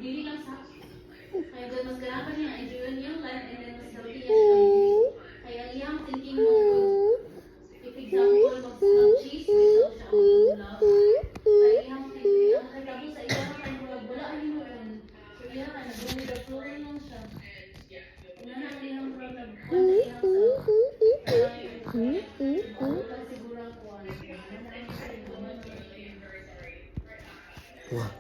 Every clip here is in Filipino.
dili lang sa. Kaya doon mas ganapan niya, enjoy niya yung life and then mas healthy niya siya. Kaya iyang thinking mo kung if example, mag-cheese, gusto siya ang love. Kaya iyang thinking, ang nagabo sa iyang kaya wala ay mo yun. So iyang nag-bumi the flow lang siya. Una na iyang from nag-buwan sa iyang Wah.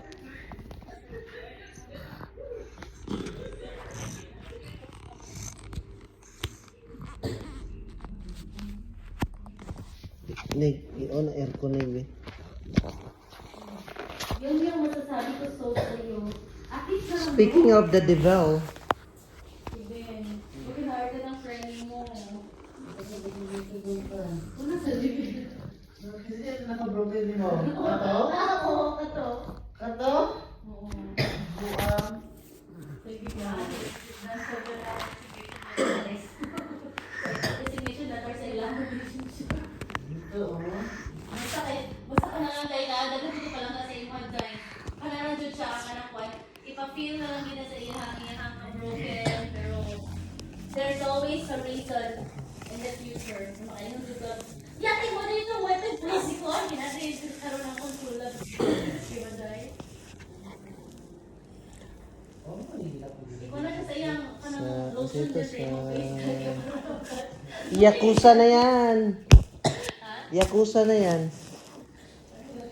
Nig, i-on ang aircon na yun. Yun yung masasabi ko so sa iyo. Akit sa Speaking of the devil, Ben, okay na arte ng training mo. Una sa libid. Kasi ito naka-broken din mo. Kato? Oo, kato. Kato? Oo. Buang. Sige ka. Nasa ka na. Resignation letter sa ilang relationship. Dito, oh. Basta ka na lang tayo na, dito pa lang sa imo dahil kanaran dyan siya, kanakwan, ipa-feel na lang kita sa ihang ka-broken, pero there's always a reason in the future. Makainong dito, yate mo na ito, weapon place ko, ginatay ito karoon ng control lang. Diba dahil? Oh, mahirap. Ikaw na siya sa iyang kanang Sa- lotion ito dyan sa iyong sa- face. Yakuza na yan. Yakuza na yan.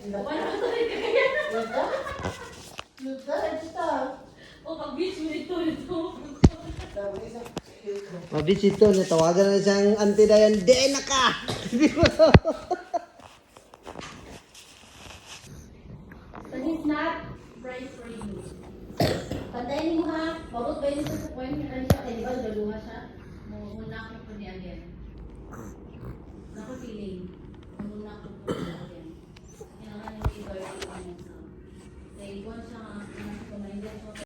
Wala ko sa rin kaya. Luta? Luta? Ito. O pag-beach mo dito. Sabi isa. Mabis ito, natawagan na siyang anti-dayan. Dena ka! But he's not right for you. Pantayin mo ha, babot ba yun sa point niya siya, kaya di ba galuha siya? Muna ko po niya again. Naku feeling, muna ko po niya again. Kailangan yung iba yung kanya sa. Kaya ikaw siya,